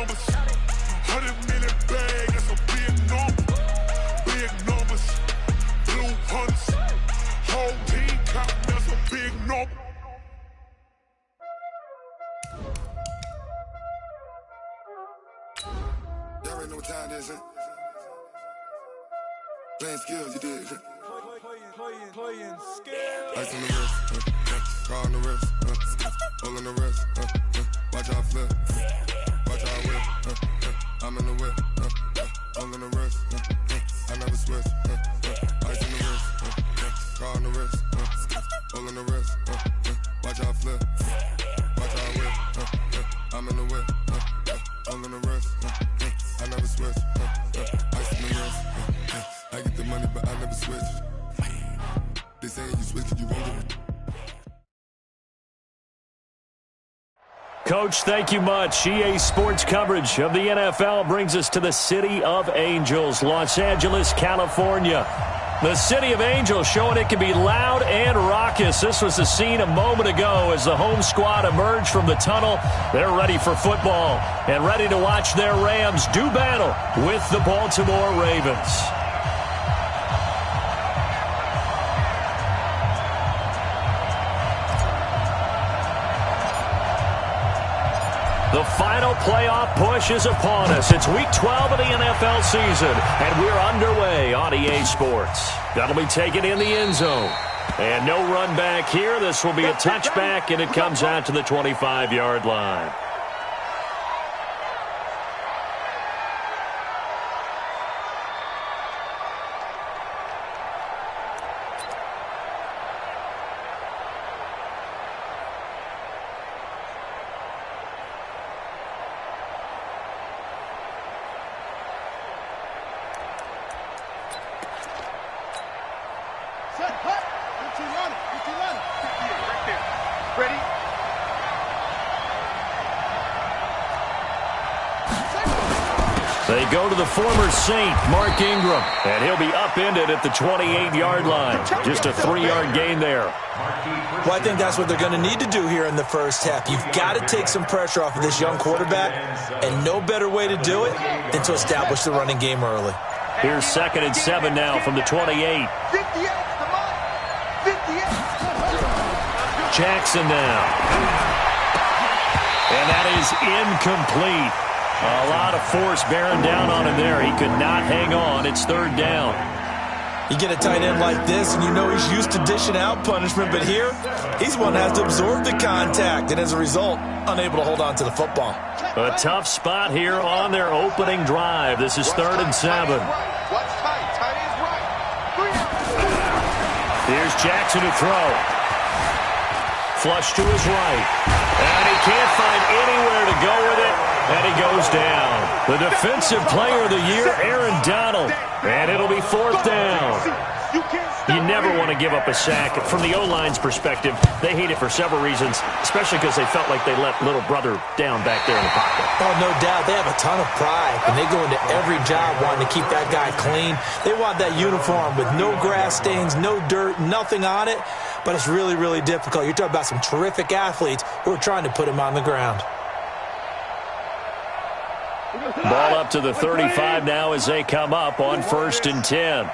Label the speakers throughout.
Speaker 1: numbers. 100 million bag, that's a big number. Big numbers. Blue hunts. Whole team cop, that's a big number.
Speaker 2: Y'all already know what time it is, huh? Playing skills, you did.
Speaker 3: Playing skills.
Speaker 2: Ice on the wrist, car on the wrist, hole in the wrist, watch out flip, watch out whip, I'm in the whip, hole in the wrist, I never switch, ice on the wrist, car on the wrist, hole in the wrist, watch out flip, watch out whip, I'm in the whip, hole in the wrist, I never switch, ice on the wrist, I get the money but I never switch. They saying you switch it, you won't do it.
Speaker 4: Coach, thank you much. EA Sports coverage of the NFL brings us to the City of Angels, Los Angeles, California. The City of Angels showing it can be loud and raucous. This was the scene a moment ago as the home squad emerged from the tunnel. They're ready for football and ready to watch their Rams do battle with the Baltimore Ravens. The final playoff push is upon us. It's Week 12 of the NFL season, and we're underway on EA Sports. That'll be taken in the end zone. And no run back here. This will be a touchback, and it comes out to the 25-yard line. They go to the former Saint, Mark Ingram, and he'll be upended at the 28-yard line. Just a 3-yard gain there.
Speaker 5: Well, I think that's what they're going to need to do here in the first half. You've got to take some pressure off of this young quarterback, and no better way to do it than to establish the running game early.
Speaker 4: Here's 2nd and 7 now from the 28. Jackson now. And that is incomplete. A lot of force bearing down on him there. He could not hang on. It's 3rd down.
Speaker 5: You get a tight end like this, and you know he's used to dishing out punishment, but here, he's one that has to absorb the contact, and as a result, unable to hold on to the football.
Speaker 4: A tough spot here on their opening drive. This is 3rd and 7. Here's Jackson to throw. Flush to his right. And he can't find anywhere to go with it. And he goes down. The defensive player of the year, Aaron Donald. And it'll be 4th down. You never want to give up a sack. From the O-line's perspective, they hate it for several reasons, especially because they felt like they let little brother down back there in the pocket.
Speaker 5: Oh, no doubt. They have a ton of pride, and they go into every job wanting to keep that guy clean. They want that uniform with no grass stains, no dirt, nothing on it. But it's really, really difficult. You're talking about some terrific athletes who are trying to put him on the ground.
Speaker 4: Ball up to the 35 now as they come up on 1st and 10.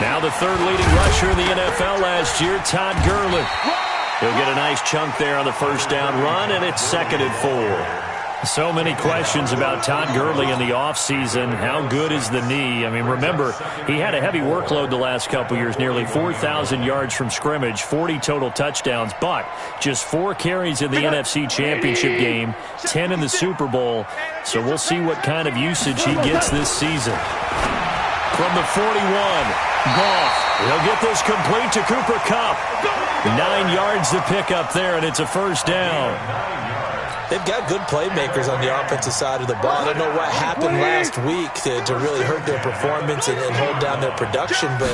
Speaker 4: Now the 3rd leading rusher in the NFL last year, Todd Gurley. He'll get a nice chunk there on the 1st down run, and it's 2nd and 4. So many questions about Todd Gurley in the offseason. How good is the knee? I mean, remember, he had a heavy workload the last couple years, nearly 4,000 yards from scrimmage, 40 total touchdowns, but just 4 carries in the NFC Championship game, 10 in the Super Bowl. So we'll see what kind of usage he gets this season. From the 41, Goff. He'll get this complete to Cooper Kupp. 9 yards to pick up there, and it's a 1st down.
Speaker 5: They've got good playmakers on the offensive side of the ball. I don't know what happened last week to really hurt their performance and hold down their production, but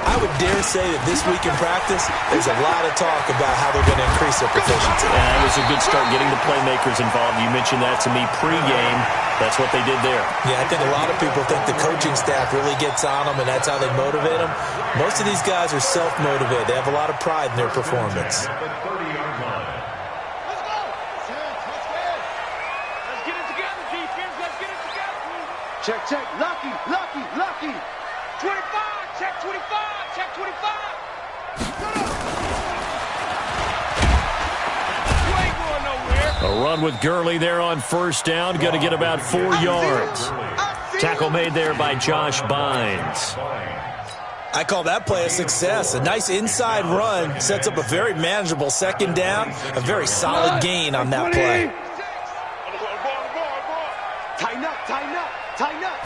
Speaker 5: I would dare say that this week in practice, there's a lot of talk about how they're going to increase their proficiency.
Speaker 4: Yeah, it was a good start getting the playmakers involved. You mentioned that to me pregame. That's what they did there.
Speaker 5: Yeah, I think a lot of people think the coaching staff really gets on them, and that's how they motivate them. Most of these guys are self-motivated. They have a lot of pride in their performance.
Speaker 6: Check, check. Lucky, lucky, lucky.
Speaker 3: 25, check 25, check 25. You ain't going nowhere.
Speaker 4: A run with Gurley there on first down. Going to get about 4 yards. Tackle made there by Josh Bynes.
Speaker 5: I call that play a success. A nice inside run sets up a very manageable second down. A very solid gain on that play.
Speaker 6: Tighten up, tighten up, tighten up.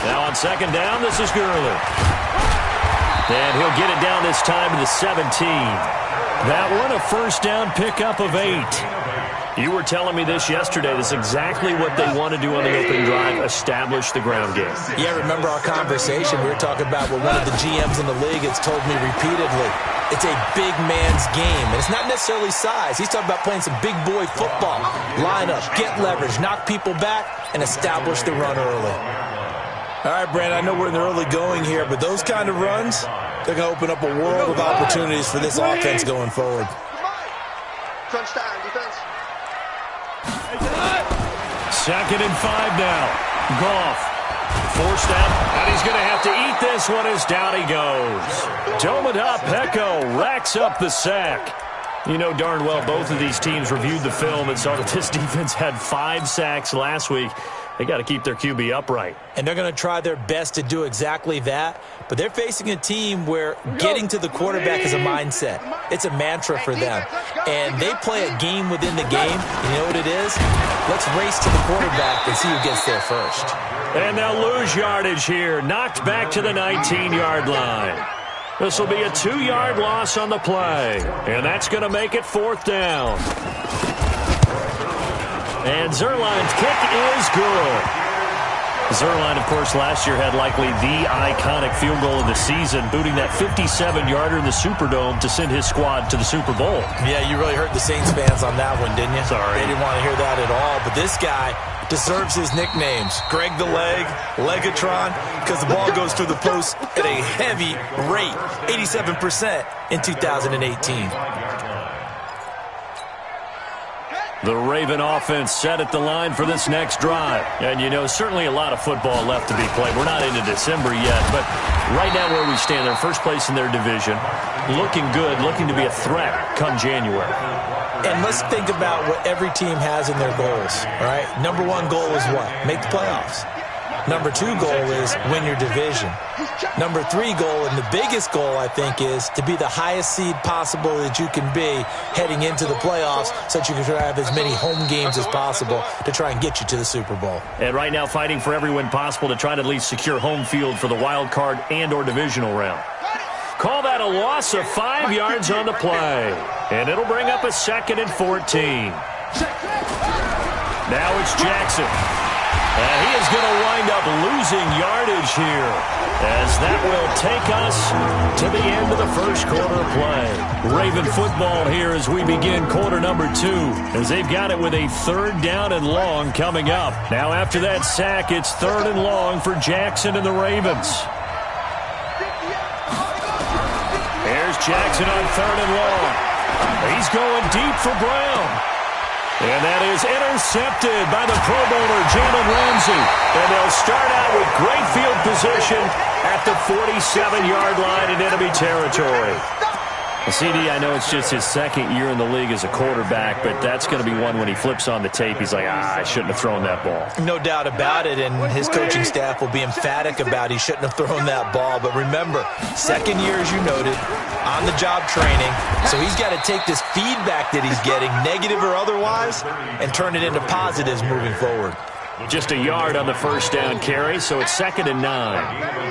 Speaker 4: Now on second down, this is Gurley. And he'll get it down this time to the 17. That one a first down pickup of 8. You were telling me this yesterday. This is exactly what they want to do on the opening drive, establish the ground game.
Speaker 5: Yeah, remember our conversation? We were talking about what one of the GMs in the league has told me repeatedly. It's a big man's game, and it's not necessarily size. He's talking about playing some big boy football. Line up, get leverage, knock people back, and establish the run early. All right, Brandon, I know we're in the early going here, but those kind of runs, they're going to open up a world of opportunities for this offense going forward.
Speaker 6: Crunch time, defense.
Speaker 4: Second and 5 now. Goff forced out, and he's going to have to eat this one as down he goes. Tomoda Peko racks up the sack. You know darn well both of these teams reviewed the film and saw that this defense had 5 sacks last week. They got to keep their QB upright.
Speaker 5: And they're going to try their best to do exactly that. But they're facing a team where getting to the quarterback is a mindset. It's a mantra for them. And they play a game within the game. You know what it is? Let's race to the quarterback and see who gets there first.
Speaker 4: And they'll lose yardage here. Knocked back to the 19-yard line. This will be a 2-yard loss on the play. And that's going to make it 4th down. And Zerline's kick is good. Zerline, of course, last year had likely the iconic field goal of the season, booting that 57-yarder in the Superdome to send his squad to the Super Bowl.
Speaker 5: Yeah, you really hurt the Saints fans on that one, didn't you?
Speaker 4: Sorry.
Speaker 5: They didn't want to hear that at all. But this guy deserves his nicknames. Greg the Leg, Legatron, because the ball goes through the post at a heavy rate, 87% in 2018.
Speaker 4: The Raven offense set at the line for this next drive. And, you know, certainly a lot of football left to be played. We're not into December yet, but right now where we stand, they're first place in their division. Looking good, looking to be a threat come January.
Speaker 5: And let's think about what every team has in their goals, all right? Number 1 goal is what? Make the playoffs. Number 2 goal is win your division. Number 3 goal, and the biggest goal, I think, is to be the highest seed possible that you can be heading into the playoffs so that you can try to have as many home games as possible to try and get you to the Super Bowl.
Speaker 4: And right now fighting for every win possible to try to at least secure home field for the wild card and or divisional round. Call that a loss of 5 yards on the play. And it'll bring up a 2nd and 14. Now it's Jackson. And he is going to wind up losing yardage here, as that will take us to the end of the first quarter play. Raven football here as we begin quarter number 2, as they've got it with a 3rd down and long coming up. Now after that sack, it's 3rd and long for Jackson and the Ravens. Here's Jackson on 3rd and long. He's going deep for Brown. And that is intercepted by the Pro Bowler, Jalen Ramsey. And they'll start out with great field position at the 47-yard line in enemy territory. CD, I know it's just his 2nd year in the league as a quarterback, but that's going to be one when he flips on the tape. He's like, I shouldn't have thrown that ball.
Speaker 5: No doubt about it, and his coaching staff will be emphatic about he shouldn't have thrown that ball. But remember, 2nd year, as you noted, on-the-job training. So he's got to take this feedback that he's getting, negative or otherwise, and turn it into positives moving forward.
Speaker 4: Just a yard on the first down carry, so it's 2nd and 9.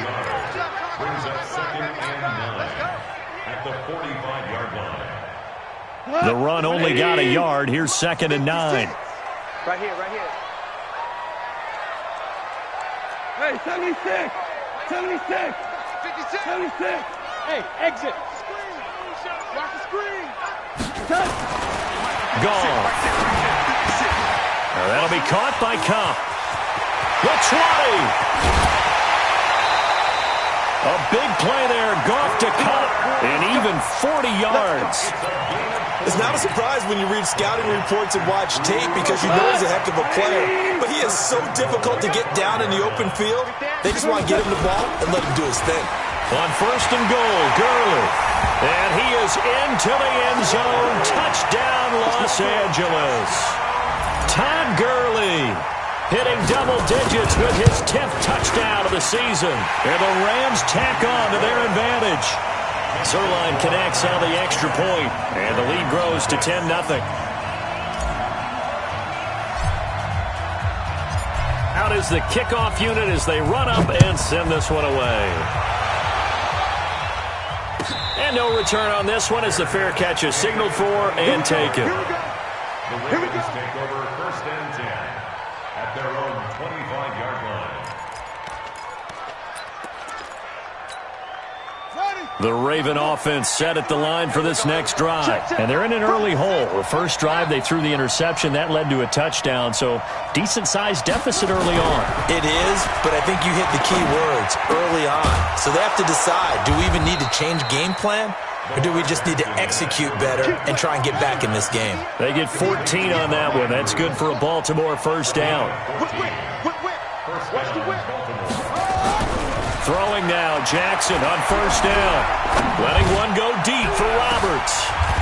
Speaker 4: The run only got a yard. Here's 2nd and 9.
Speaker 6: Right here, right here.
Speaker 3: Hey, 76! 76! 56! 76! Hey, exit! Screen! Watch the screen!
Speaker 4: Gone. Now that'll be caught by Cup. The 20! A big play there. Goff to Cup. And even 40 yards.
Speaker 5: It's not a surprise when you read scouting reports and watch tape because you know he's a heck of a player. But he is so difficult to get down in the open field. They just want to get him the ball and let him do his thing.
Speaker 4: On 1st and goal, Gurley. And he is into the end zone. Touchdown, Los Angeles. Todd Gurley hitting double digits with his 10th touchdown of the season. And the Rams tack on to their advantage. Zerline connects on the extra point, and the lead grows to 10-0. Out is the kickoff unit as they run up and send this one away. And no return on this one as the fair catch is signaled for and taken.
Speaker 1: Here we go. The Ravens take over 1st and 10 at their own 25-yard line.
Speaker 4: The Raven offense set at the line for this next drive. And they're in an early hole. The first drive, they threw the interception. That led to a touchdown, so decent-sized deficit early on.
Speaker 5: It is, but I think you hit the key words, early on. So they have to decide, do we even need to change game plan? Or do we just need to execute better and try and get back in this game?
Speaker 4: They get 14 on that one. That's good for a Baltimore first down.
Speaker 6: Watch the whip.
Speaker 4: Throwing now, Jackson on first down. Letting one go deep for Roberts.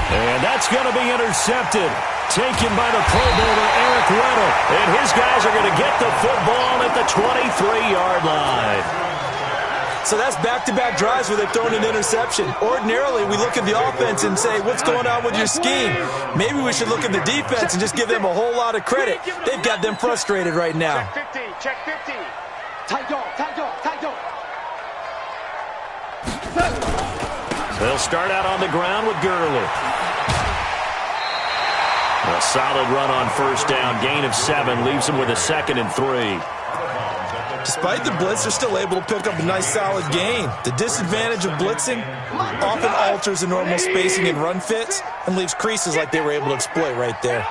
Speaker 4: And that's going to be intercepted. Taken by the Pro Bowler, Eric Weddle. And his guys are going to get the football at the 23-yard line.
Speaker 5: So that's back-to-back drives where they've thrown an interception. Ordinarily, we look at the offense and say, what's going on with your scheme? Maybe we should look at the defense and just give them a whole lot of credit. They've got them frustrated right now.
Speaker 6: Check 50, check 50. Tight dog, tight dog, tight dog.
Speaker 4: They'll start out on the ground with Gurley. A solid run on first down. Gain of 7 leaves them with a 2nd and 3.
Speaker 5: Despite the blitz, they're still able to pick up a nice, solid gain. The disadvantage of blitzing often alters the normal spacing and run fits and leaves creases like they were able to exploit right there.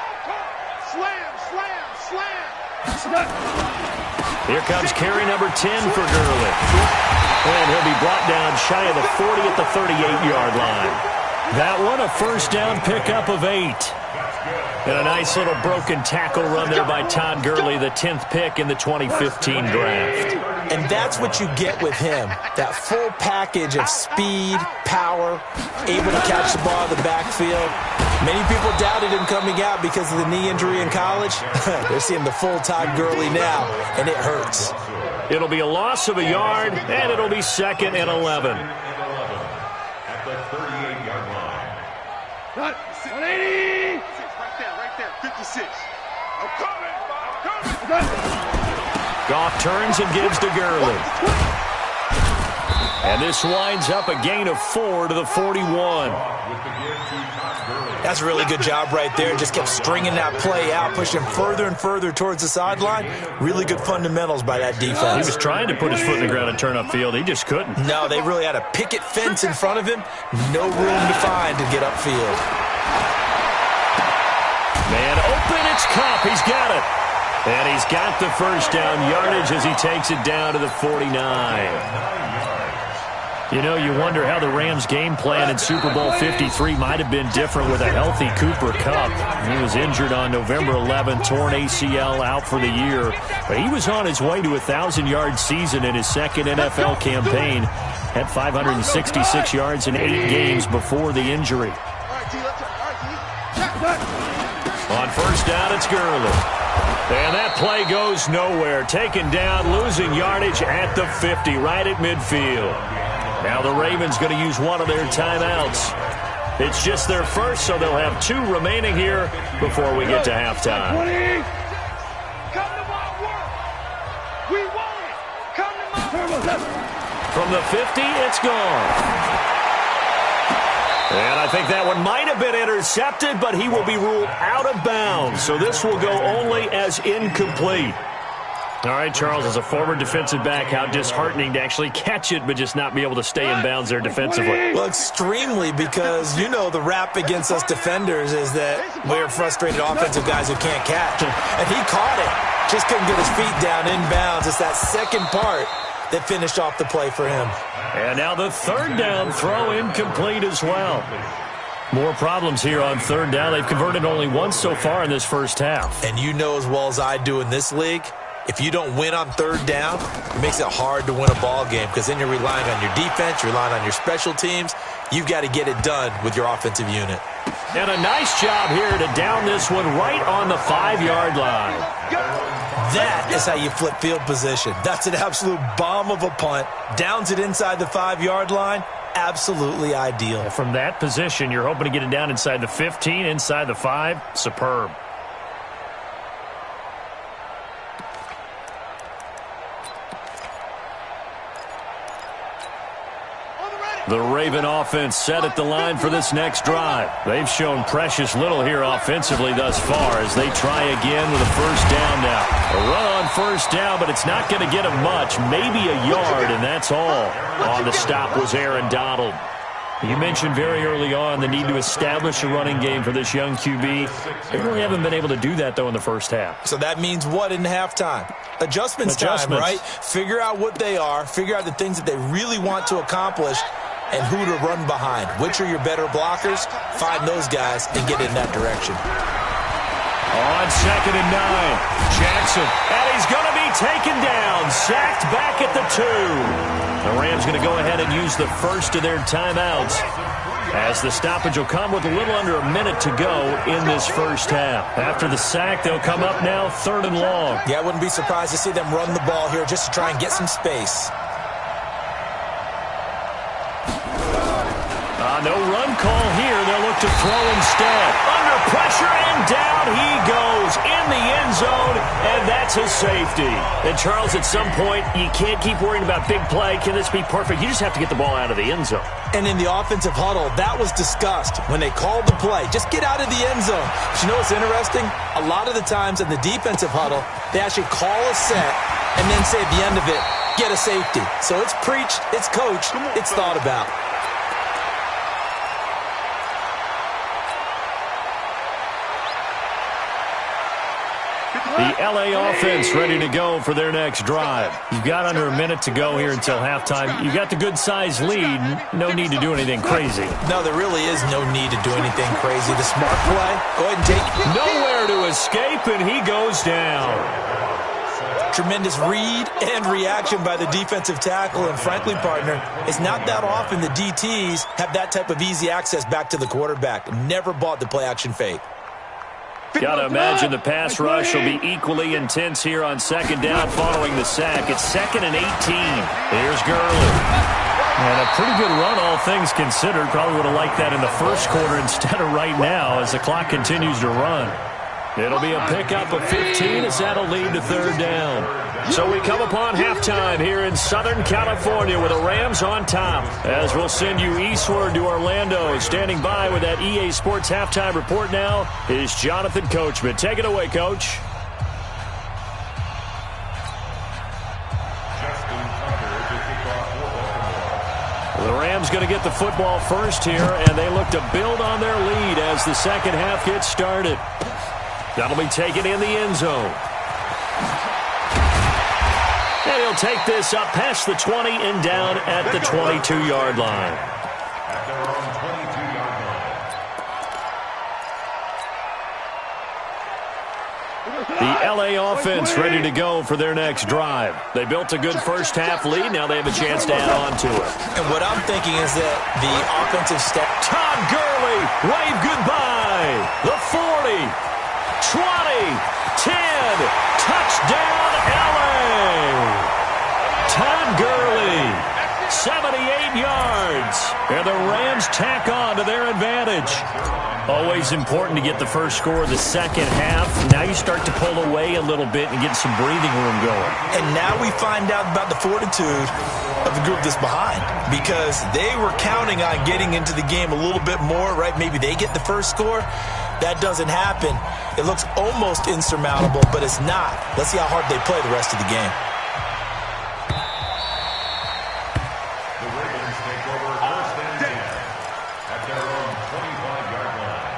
Speaker 6: Slam, slam, slam.
Speaker 4: Here comes carry number 10 for Gurley. And he'll be brought down shy of the 40 at the 38-yard line. That one, a first down pickup of 8. And a nice little broken tackle run there by Todd Gurley, the 10th pick in the 2015 draft.
Speaker 5: And that's what you get with him, that full package of speed, power, able to catch the ball in the backfield. Many people doubted him coming out because of the knee injury in college. They're seeing the full Todd Gurley now, and it hurts.
Speaker 4: It'll be a loss of a yard, and it'll be 2nd and 11.
Speaker 1: At the 38-yard line.
Speaker 6: 180. Right there, 56. I'm coming.
Speaker 4: Goff turns and gives to Gurley. And this winds up a gain of 4 to the 41.
Speaker 5: That's a really good job right there. Just kept stringing that play out, pushing further and further towards the sideline. Really good fundamentals by that defense.
Speaker 4: He was trying to put his foot in the ground and turn upfield. He just couldn't.
Speaker 5: No, they really had a picket fence in front of him. No room to find to get upfield.
Speaker 4: Man open, it's Kupp. He's got it. And he's got the first down yardage as he takes it down to the 49. You know, you wonder how the Rams' game plan in Super Bowl 53 might have been different with a healthy Cooper Kupp. He was injured on November 11th, torn ACL, out for the year. But he was on his way to a 1,000-yard season in his second NFL campaign. Had 566 yards in 8 games before the injury. On first down, it's Gurley. And that play goes nowhere. Taken down, losing yardage at the 50, right at midfield. Now the Ravens going to use one of their timeouts. It's just their first, so they'll have 2 remaining here before we get to halftime.
Speaker 6: Come to my work. We want it. Come to my work.
Speaker 4: From the 50, it's gone. And I think that one might have been intercepted, but he will be ruled out of bounds. So this will go only as incomplete. All right, Charles, as a former defensive back, how disheartening to actually catch it but just not be able to stay in bounds there defensively.
Speaker 5: Well, extremely, because, you know, the rap against us defenders is that we're frustrated offensive guys who can't catch. And he caught it. Just couldn't get his feet down in bounds. It's that second part that finished off the play for him.
Speaker 4: And now the third down throw incomplete as well. More problems here on third down. They've converted only once so far in this first half.
Speaker 5: And you know as well as I do in this league, if you don't win on third down, it makes it hard to win a ball game because then you're relying on your defense, you're relying on your special teams. You've got to get it done with your offensive unit.
Speaker 4: And a nice job here to down this one right on the 5-yard line.
Speaker 5: That is how you flip field position. That's an absolute bomb of a punt. Downs it inside the 5-yard line. Absolutely ideal.
Speaker 4: From that position, you're hoping to get it down inside the 15, inside the 5. Superb. The Raven offense set at the line for this next drive. They've shown precious little here offensively thus far as they try again with a first down now. A run on first down, but it's not going to get them much. Maybe a yard, and that's all. On the stop was Aaron Donald. You mentioned very early on the need to establish a running game for this young QB. They really haven't been able to do that, though, in the first half.
Speaker 5: So that means what in halftime? Adjustments time, right? Figure out what they are. Figure out the things that they really want to accomplish and who to run behind. Which are your better blockers? Find those guys and get in that direction.
Speaker 4: On 2nd and 9, Jackson, and he's going to be taken down, sacked back at the 2. The Rams going to go ahead and use the first of their timeouts as the stoppage will come with a little under a minute to go in this first half. After the sack, they'll come up now 3rd and long.
Speaker 5: Yeah, I wouldn't be surprised to see them run the ball here just to try and get some space.
Speaker 4: No run call here. They'll look to throw instead. Under pressure, and down he goes in the end zone, and that's a safety. And, Charles, at some point, you can't keep worrying about big play. Can this be perfect? You just have to get the ball out of the end zone.
Speaker 5: And in the offensive huddle, that was discussed when they called the play. Just get out of the end zone. But you know what's interesting? A lot of the times in the defensive huddle, they actually call a set and then say at the end of it, get a safety. So it's preached, it's coached, it's thought about.
Speaker 4: The L.A. offense ready to go for their next drive. You've got under a minute to go here until halftime. You've got the good-sized lead. No need to do anything crazy.
Speaker 5: No, there really is no need to do anything crazy. The smart play, go ahead and take it.
Speaker 4: Nowhere to escape, and he goes down.
Speaker 5: Tremendous read and reaction by the defensive tackle, and frankly, partner, it's not that often the DTs have that type of easy access back to the quarterback. Never bought the play-action fake.
Speaker 4: Got to imagine the pass rush will be equally intense here on 2nd down following the sack. It's 2nd and 18. Here's Gurley. And a pretty good run, all things considered. Probably would have liked that in the first quarter instead of right now as the clock continues to run. It'll be a pickup of 15 as that'll lead to 3rd down. So we come upon halftime here in Southern California with the Rams on top. As we'll send you eastward to Orlando. Standing by with that EA Sports halftime report now is Jonathan Coachman. Take it away, Coach. The Rams going to get the football first here, and they look to build on their lead as the second half gets started. That'll be taken in the end zone. And he'll take this up past the 20 and down at the 22-yard line. The L.A. offense ready to go for their next drive. They built a good first half lead. Now they have a chance to add on to it.
Speaker 5: And what I'm thinking is that the offensive step.
Speaker 4: Todd Gurley, wave goodbye. The 40, 20, 10, touchdown L.A. Todd Gurley, 78 yards. And the Rams tack on to their advantage. Always important to get the first score of the second half. Now you start to pull away a little bit and get some breathing room going.
Speaker 5: And now we find out about the fortitude of the group that's behind, because they were counting on getting into the game a little bit more, right? Maybe they get the first score. That doesn't happen. It looks almost insurmountable, but it's not. Let's see how hard they play the rest of the game.
Speaker 1: The Ravens take over first and 10 at their own 25-yard line.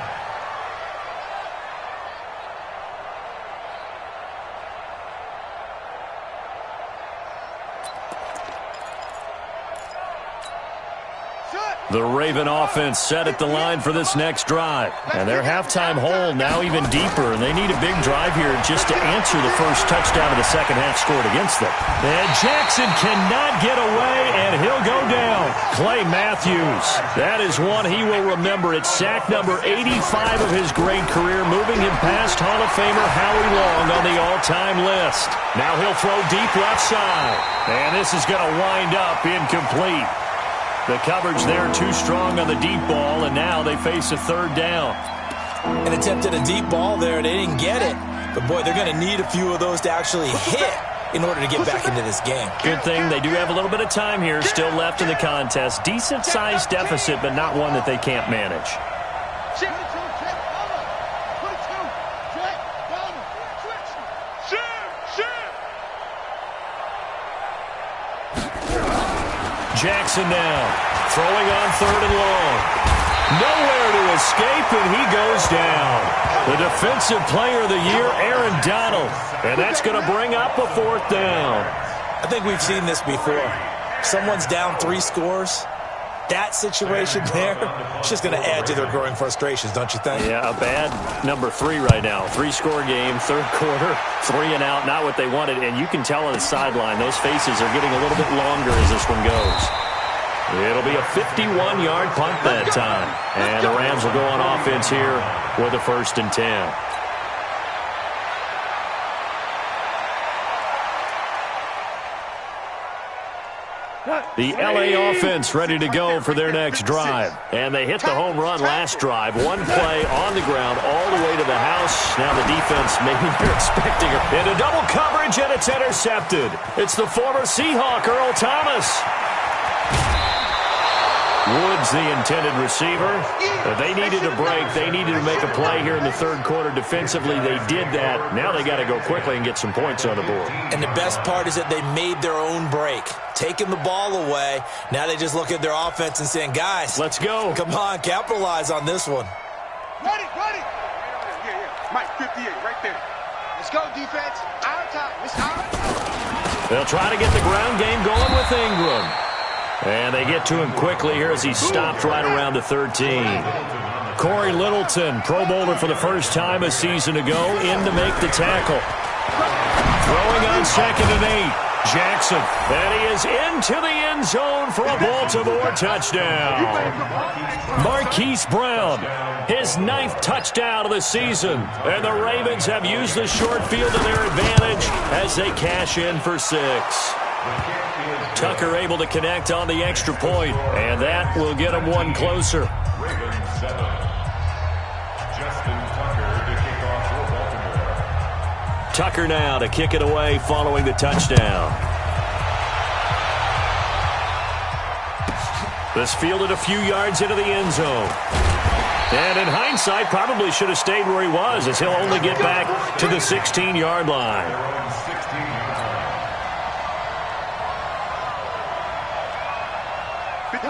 Speaker 6: Shut.
Speaker 4: The Raven offense set at the line for this next drive. And their halftime hole now even deeper, and they need a big drive here just to answer the first touchdown of the second half scored against them. And Jackson cannot get away, and he'll go down. Clay Matthews, that is one he will remember. It's sack number 85 of his great career, moving him past Hall of Famer Howie Long on the all-time list. Now he'll throw deep left side, and this is going to wind up incomplete. The coverage there too strong on the deep ball, and now they face a third down.
Speaker 5: An attempt at a deep ball there, they didn't get it. But, boy, they're going to need a few of those to actually hit in order to get back into this game.
Speaker 4: Good thing they do have a little bit of time here still left in the contest. Decent-sized deficit, but not one that they can't manage. Jackson now, throwing on third and long. Nowhere to escape, and he goes down. The defensive player of the year, Aaron Donald. And that's going to bring up a fourth down.
Speaker 5: I think we've seen this before. Someone's down 3 scores. That situation there, it's just going to add to their growing frustrations, don't you think?
Speaker 4: Yeah, a bad number 3 right now. 3-score game, third quarter, 3 and out, not what they wanted. And you can tell on the sideline, those faces are getting a little bit longer as this one goes. It'll be a 51-yard punt that time. And the Rams will go on offense here with a 1st and 10. The LA offense ready to go for their next drive. And they hit the home run last drive. One play on the ground all the way to the house. Now the defense, maybe they're expecting it. Into double coverage, and it's intercepted. It's the former Seahawk, Earl Thomas. Woods, the intended receiver. They needed a break. They needed to make a play here in the third quarter. Defensively, they did that. Now they got to go quickly and get some points on the board.
Speaker 5: And the best part is that they made their own break. Taking the ball away. Now they just look at their offense and saying, guys,
Speaker 4: let's go.
Speaker 5: Come on, capitalize on this one.
Speaker 6: Ready. Yeah. Mike, 58, right there. Let's go, defense. Our time. It's our time.
Speaker 4: They'll try to get the ground game going with Ingram. And they get to him quickly here as he stopped right around the 13. Corey Littleton, Pro Bowler for the first time a season ago, in to make the tackle. Throwing on 2nd and 8. Jackson, and he is into the end zone for a Baltimore touchdown. Marquise Brown, his 9th touchdown of the season. And the Ravens have used the short field to their advantage as they cash in for 6. Tucker able to connect on the extra point, and that will get him one closer. Tucker now to kick it away following the touchdown. This fielded a few yards into the end zone. And in hindsight, probably should have stayed where he was, as he'll only get back to the 16-yard line.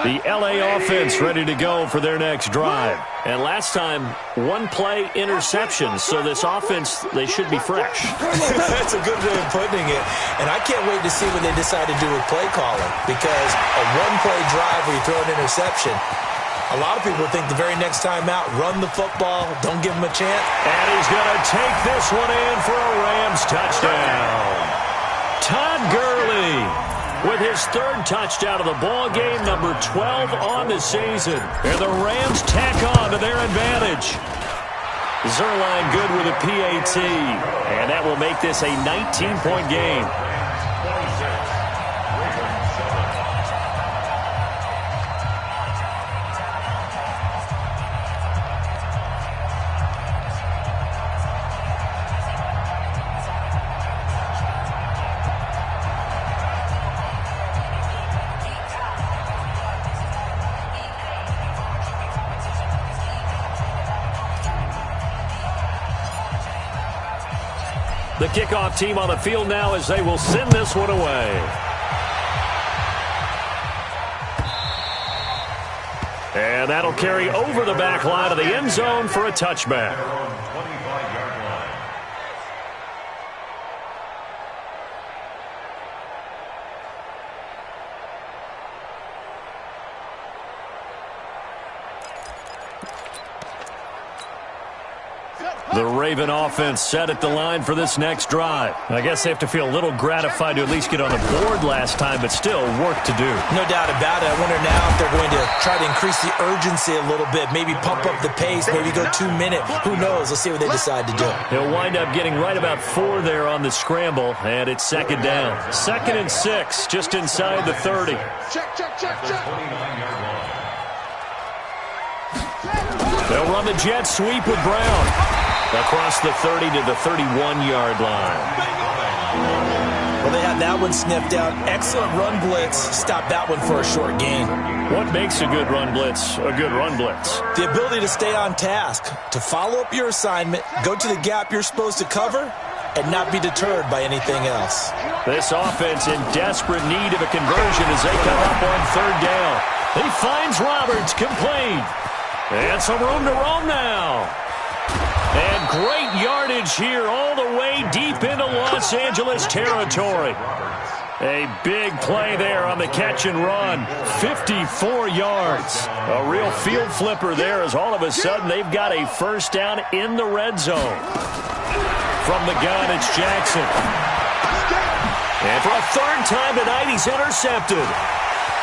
Speaker 4: The LA offense ready to go for their next drive. And last time, 1-play interception. So this offense, they should be fresh.
Speaker 5: That's a good way of putting it. And I can't wait to see what they decide to do with play calling. Because a 1-play drive where you throw an interception, a lot of people think the very next time out, run the football, don't give him a chance.
Speaker 4: And he's going to take this one in for a Rams touchdown. Todd Gurley with his 3rd touchdown of the ball game, number 12 on the season. And the Rams tack on to their advantage. Zerline good with a PAT. And that will make this a 19-point game. The kickoff team on the field now as they will send this one away. And that'll carry over the back line of the end zone for a touchback. The Raven offense set at the line for this next drive. I guess they have to feel a little gratified to at least get on the board last time, but still work to do.
Speaker 5: No doubt about it. I wonder now if they're going to try to increase the urgency a little bit, maybe pump up the pace, maybe go 2 minute. Who knows? Let's see what they decide to do.
Speaker 4: He'll wind up getting right about 4 there on the scramble, and it's second down. 2nd and 6, just inside the 30.
Speaker 6: Check, check, check, check.
Speaker 4: They'll run the jet sweep with Brown. Across the 30 to the 31-yard line.
Speaker 5: Well, they had that one sniffed out. Excellent run blitz. Stop that one for a short gain.
Speaker 4: What makes a good run blitz a good run blitz?
Speaker 5: The ability to stay on task, to follow up your assignment, go to the gap you're supposed to cover, and not be deterred by anything else.
Speaker 4: This offense in desperate need of a conversion as they come up on 3rd down. He finds Roberts, complete. And some room to roam now. And great yardage here all the way deep into Los Angeles territory. A big play there on the catch and run. 54 yards. A real field flipper there as all of a sudden they've got a first down in the red zone. From the gun, it's Jackson. And for a 3rd time tonight, he's intercepted.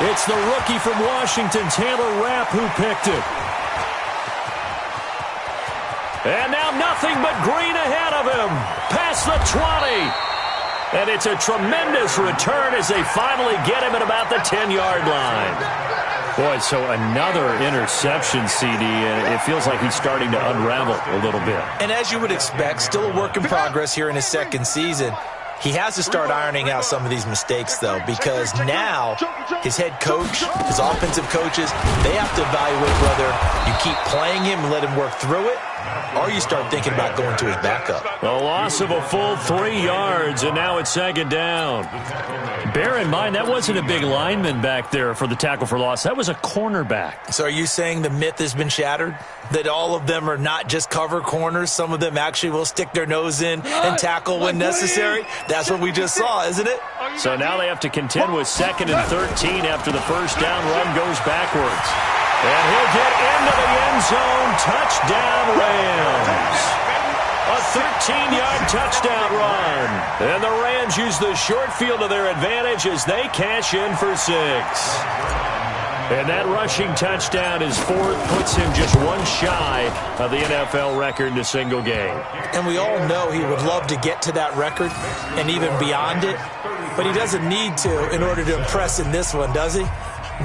Speaker 4: It's the rookie from Washington, Taylor Rapp, who picked it. And now nothing but green ahead of him. Past the 20. And it's a tremendous return as they finally get him at about the 10-yard line. Boy, so another interception, CD, and it feels like he's starting to unravel a little bit. And as you would expect, still a work in progress here in his 2nd season. He has to start ironing out some of these mistakes, though, because now his head coach, his offensive coaches, they have to evaluate whether you keep playing him and let him work through it, or you start thinking about going to his backup. A loss of a full 3 yards, and now it's 2nd down. Bear in mind, that wasn't a big lineman back there for the tackle for loss. That was a cornerback.
Speaker 5: So are you saying the myth has been shattered? That all of them are not just cover corners? Some of them actually will stick their nose in and tackle when necessary? That's what we just saw, isn't it?
Speaker 4: So now they have to contend with 2nd and 13 after the first down run goes backwards. And he'll get into the end zone. Touchdown, Rams. A 13-yard touchdown run. And the Rams use the short field to their advantage as they cash in for 6. And that rushing touchdown is 4th, puts him just one shy of the NFL record in a single game.
Speaker 5: And we all know he would love to get to that record and even beyond it, but he doesn't need to in order to impress in this one, does he?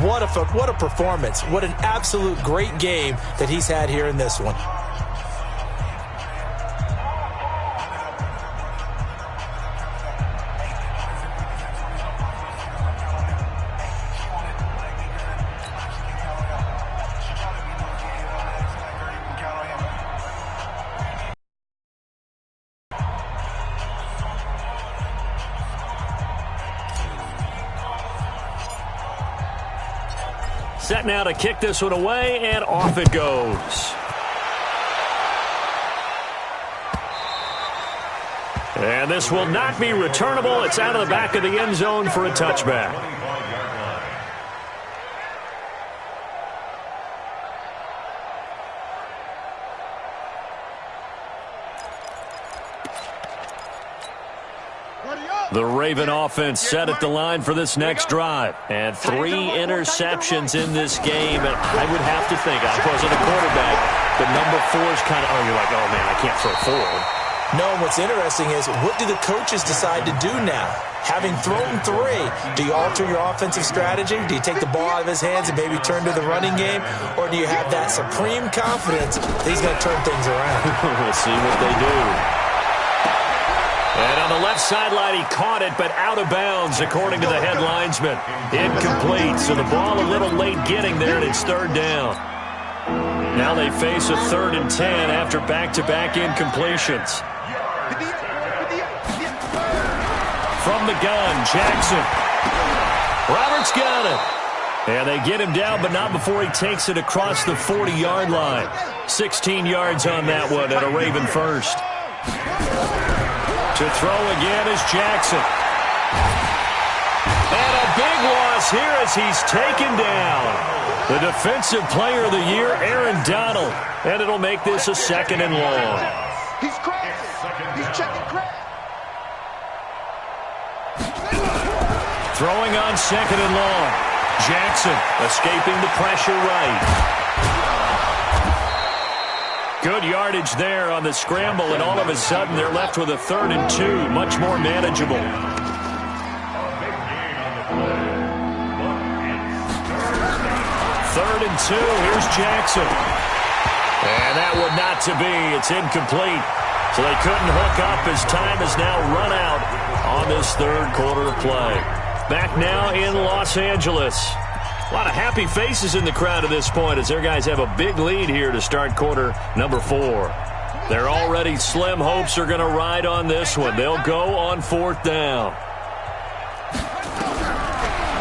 Speaker 5: What a performance. What an absolute great game that he's had here in this one.
Speaker 4: Set now to kick this one away, and off it goes. And this will not be returnable. It's out of the back of the end zone for a touchback. The Raven offense set at the line for this next drive. And 3 interceptions in this game. And I would have to think, I wasn't a quarterback, but number 4 is kind of, you're like, oh, man, I can't throw forward.
Speaker 5: No, and what's interesting is, what do the coaches decide to do now? Having thrown 3, do you alter your offensive strategy? Do you take the ball out of his hands and maybe turn to the running game? Or do you have that supreme confidence that he's going to turn things around?
Speaker 4: We'll see what they do. And on the left sideline, he caught it, but out of bounds, according to the head linesman. Incomplete, so the ball a little late getting there, and it's 3rd down. Now they face a 3rd and 10 after back-to-back incompletions. From the gun, Jackson. Roberts got it. And they get him down, but not before he takes it across the 40-yard line. 16 yards on that one, and a Raven first. To throw again is Jackson. And a big loss here as he's taken down. The defensive player of the year, Aaron Donald. And it'll make this a 2nd and long.
Speaker 6: He's checking crab.
Speaker 4: Throwing on second and long. Jackson escaping the pressure right. Good yardage there on the scramble, and all of a sudden they're left with a 3rd and 2, much more manageable. 3rd and 2, here's Jackson. And that would not to be. It's incomplete. So they couldn't hook up as time has now run out on this 3rd quarter of play. Back now in Los Angeles. A lot of happy faces in the crowd at this point as their guys have a big lead here to start quarter number 4. Their already slim hopes are going to ride on this one. They'll go on 4th down.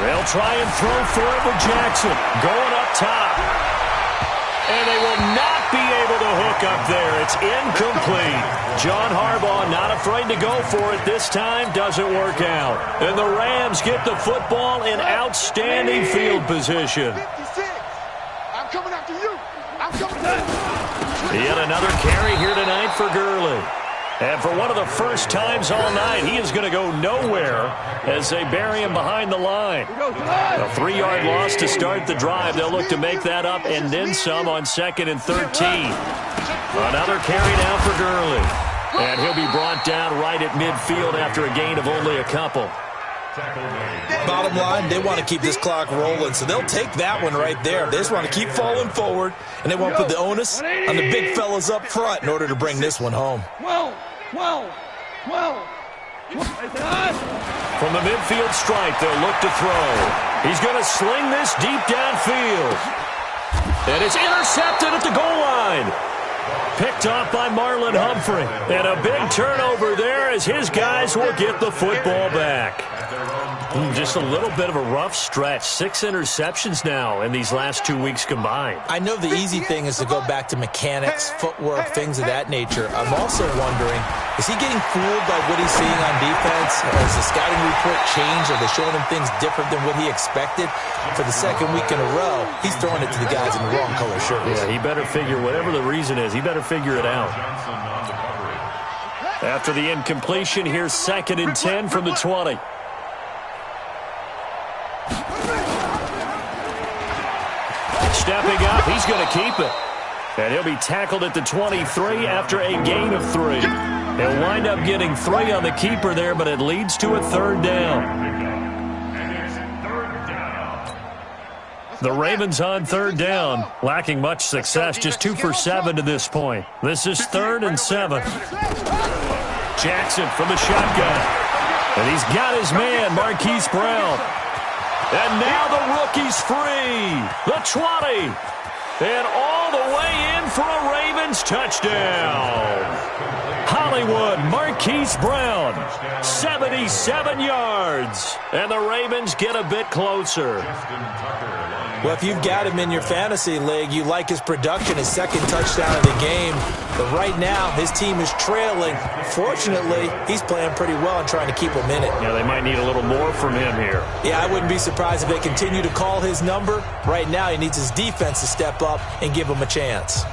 Speaker 4: They'll try and throw for it with Jackson. Going up top. And they will not be able to hook up there. It's incomplete. John Harbaugh not afraid to go for it this time. Doesn't work out. And the Rams get the football in outstanding field position.
Speaker 6: 56. I'm coming after you. I'm coming after you.
Speaker 4: Yet another carry here tonight for Gurley. And for one of the first times all night, he is going to go nowhere as they bury him behind the line. A 3-yard loss to start the drive. They'll look to make that up and then some on 2nd and 13. Another carry now for Gurley. And he'll be brought down right at midfield after a gain of only a couple.
Speaker 5: Bottom line, they want to keep this clock rolling, so they'll take that one right there. They just want to keep falling forward, and they want to put the onus on the big fellas up front in order to bring this one home.
Speaker 4: From the midfield stripe, they'll look to throw. He's going to sling this deep downfield. And it's intercepted at the goal line. Picked off by Marlon Humphrey. And a big turnover there as his guys will get the football back. Just a little bit of a rough stretch. 6 interceptions now in these last 2 weeks combined.
Speaker 5: I know the easy thing is to go back to mechanics, footwork, things of that nature. I'm also wondering, is he getting fooled by what he's seeing on defense? Has the scouting report changed? Are they showing him things different than what he expected? For the 2nd week in a row, he's throwing it to the guys in the wrong color shirts.
Speaker 4: Yeah, he better figure, whatever the reason is, he better figure it out. After the incompletion, here's 2nd and 10 from the 20. Stepping up, he's going to keep it. And he'll be tackled at the 23 after a gain of 3. He'll wind up getting 3 on the keeper there, but it leads to a 3rd down. The Ravens on 3rd down, lacking much success, just 2 for 7 to this point. This is 3rd and 7. Jackson from the shotgun. And he's got his man, Marquise Brown. And now the rookie's free. The 20. And all the way in for a Ravens touchdown. Hollywood, Marquise Brown, 77 yards. And the Ravens get a bit closer.
Speaker 5: Well, if you've got him in your fantasy league, you like his production, his 2nd touchdown of the game. But right now, his team is trailing. Fortunately, he's playing pretty well and trying to keep him in it.
Speaker 4: Yeah, they might need a little more from him here.
Speaker 5: Yeah, I wouldn't be surprised if they continue to call his number. Right now, he needs his defense to step up and give him a chance.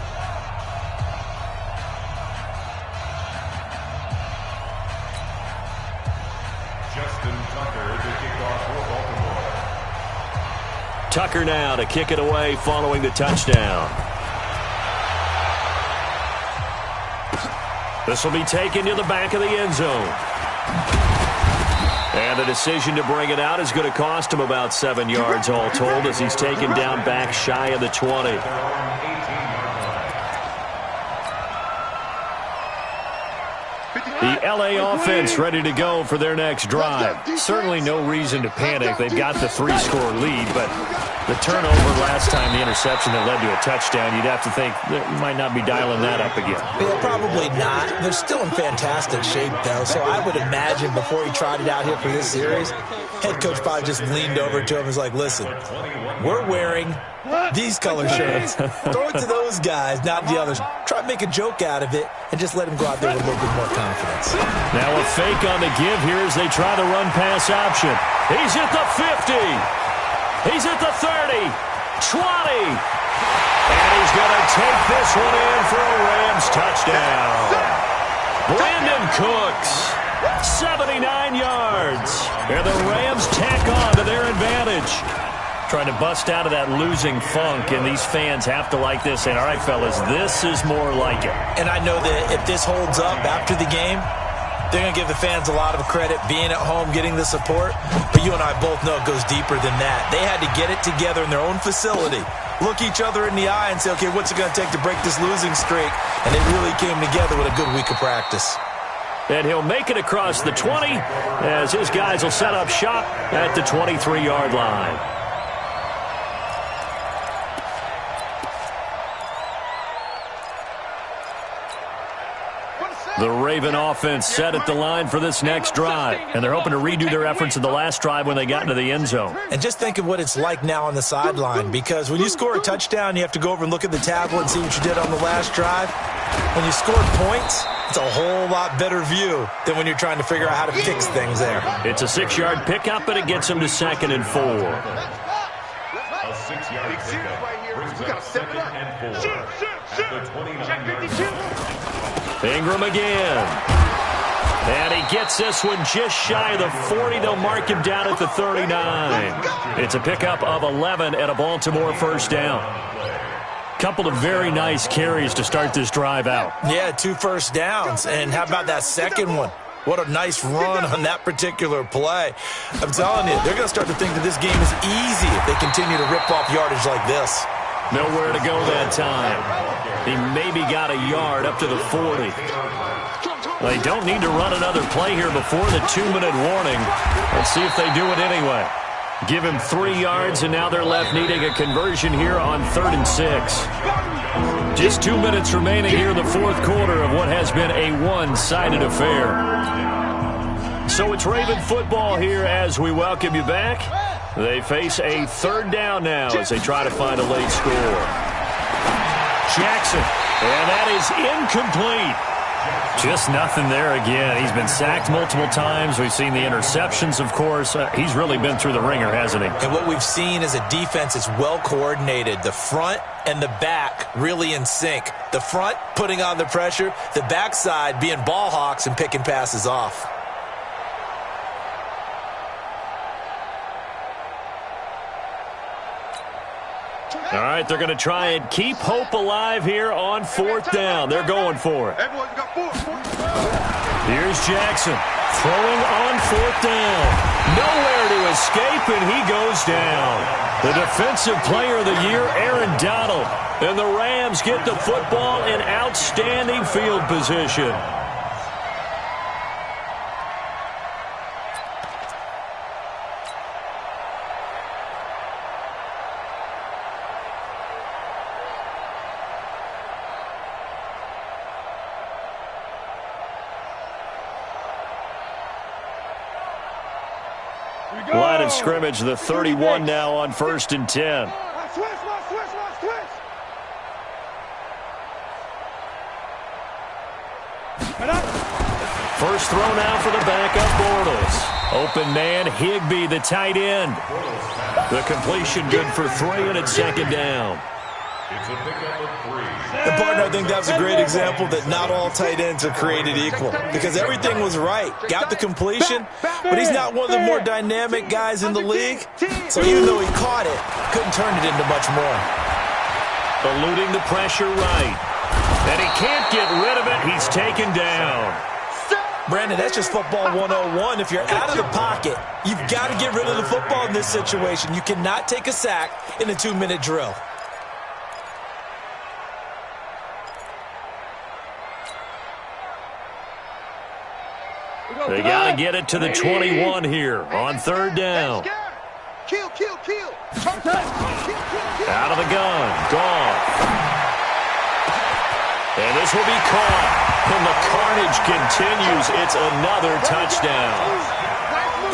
Speaker 4: Tucker now to kick it away following the touchdown. This will be taken to the back of the end zone. And the decision to bring it out is going to cost him about 7 yards all told as he's taken down back shy of the 20. The LA offense ready to go for their next drive. Certainly no reason to panic. They've got the 3-score lead, but the turnover last time, the interception that led to a touchdown, you'd have to think that you might not be dialing that up again.
Speaker 5: Yeah, probably not. They're still in fantastic shape, though, so I would imagine before he tried it out here for this series, head coach probably just leaned over to him and was like, listen, we're wearing these color shirts. Throw it to those guys, not the others. Try to make a joke out of it and just let him go out there with a little bit more confidence.
Speaker 4: Now a fake on the give here as they try the run-pass option. He's at the 50. He's at the 30. 20. And he's going to take this one in for a Rams touchdown. Brandon Cooks, 79 yards. And the Rams tack on to their advantage. Trying to bust out of that losing funk, and these fans have to like this. And all right, fellas, this is more like it.
Speaker 5: And I know that if this holds up after the game, they're going to give the fans a lot of credit being at home, getting the support. But you and I both know it goes deeper than that. They had to get it together in their own facility, look each other in the eye and say, okay, what's it going to take to break this losing streak? And they really came together with a good week of practice.
Speaker 4: And he'll make it across the 20 as his guys will set up shop at the 23-yard line. The Raven offense set at the line for this next drive, and they're hoping to redo their efforts in the last drive when they got into the end zone.
Speaker 5: And just think of what it's like now on the sideline, because when you score a touchdown, you have to go over and look at the tablet and see what you did on the last drive. When you scored points, it's a whole lot better view than when you're trying to figure out how to fix things there.
Speaker 4: It's a 6-yard pickup, and it gets them to 2nd and 4.
Speaker 1: A 6-yard pickup brings up 2nd and 4 at the 29-yard line.
Speaker 4: Ingram again. And he gets this one just shy of the 40. They'll mark him down at the 39. It's a pickup of 11 at a Baltimore first down. Couple of very nice carries to start this drive out.
Speaker 5: Yeah, 2 first downs. And how about that second one? What a nice run on that particular play. I'm telling you, they're going to start to think that this game is easy if they continue to rip off yardage like this.
Speaker 4: Nowhere to go that time. He maybe got a yard up to the 40. They don't need to run another play here before the 2-minute warning. Let's see if they do it anyway. Give him 3 yards, and now they're left needing a conversion here on 3rd and 6. Just 2 minutes remaining here in the fourth quarter of what has been a one-sided affair. So it's Raven football here as we welcome you back. They face a 3rd down now as they try to find a late score. Jackson, and that is incomplete. Just nothing there again. He's been sacked multiple times. We've seen the interceptions, of course. He's really been through the ringer, hasn't he?
Speaker 5: And what we've seen is a defense that's well coordinated. The front and the back really in sync. The front putting on the pressure, the backside being ball hawks and picking passes off.
Speaker 4: All right, they're going to try and keep hope alive here on 4th down. They're going for it. Here's Jackson throwing on 4th down. Nowhere to escape, and he goes down. The defensive player of the year, Aaron Donald. And the Rams get the football in outstanding field position. Line of scrimmage, the 31 now on 1st and 10. First throw now for the backup Bortles. Open man, Higbee, the tight end. The completion good for 3, and it's 2nd down.
Speaker 1: It's a pickup of 3.
Speaker 5: And, partner, I think that's a great example that not all tight ends are created equal, because everything was right. Got the completion, but he's not one of the more dynamic guys in the league. So even though he caught it, couldn't turn it into much more.
Speaker 4: Eluding the pressure right. And he can't get rid of it. He's taken down.
Speaker 5: Brandon, that's just football 101. If you're out of the pocket, you've got to get rid of the football in this situation. You cannot take a sack in a 2-minute drill.
Speaker 4: They got to get it to the 21 here on 3rd down.
Speaker 6: Kill.
Speaker 4: Out of the gun. Gone. And this will be caught. And the carnage continues. It's another touchdown.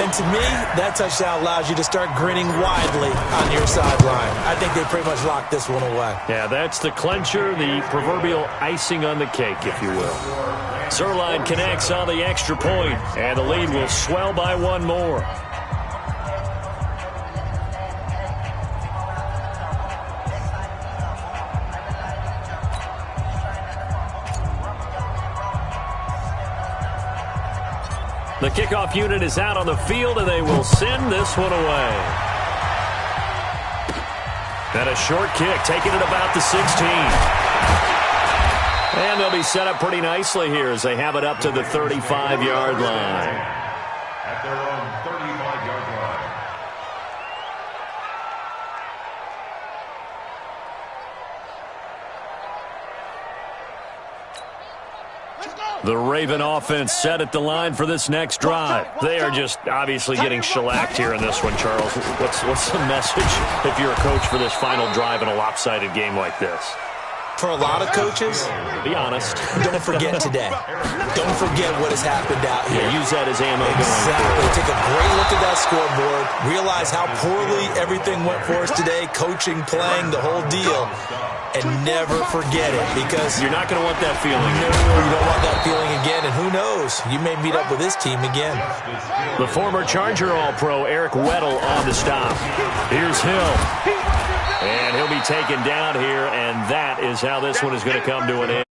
Speaker 5: And to me, that touchdown allows you to start grinning widely on your sideline. I think they pretty much locked this one away.
Speaker 4: Yeah, that's the clincher, the proverbial icing on the cake, if you will. Zerline connects on the extra point, and the lead will swell by 1 more. The kickoff unit is out on the field, and they will send this one away. And a short kick, taking it about the 16. And they'll be set up pretty nicely here as they have it up to the 35-yard line.
Speaker 7: At their own 35-yard line.
Speaker 4: The Raven offense set at the line for this next drive. They are just obviously getting shellacked here in this one, Charles. What's the message if you're a coach for this final drive in a lopsided game like this?
Speaker 5: For a lot of coaches,
Speaker 4: be honest.
Speaker 5: Don't forget today. Don't forget what has happened out here.
Speaker 4: Yeah, use that as ammo.
Speaker 5: Exactly. Take a great look at that scoreboard. Realize how poorly everything went for us today. Coaching, playing, the whole deal. And never forget it, because
Speaker 4: you're not going to want that feeling.
Speaker 5: No, you don't want that feeling again. And who knows? You may meet up with this team again.
Speaker 4: The former Charger All-Pro Eric Weddle on the stop. Here's Hill. And he'll be taken down here, and that is how this one is going to come to an end.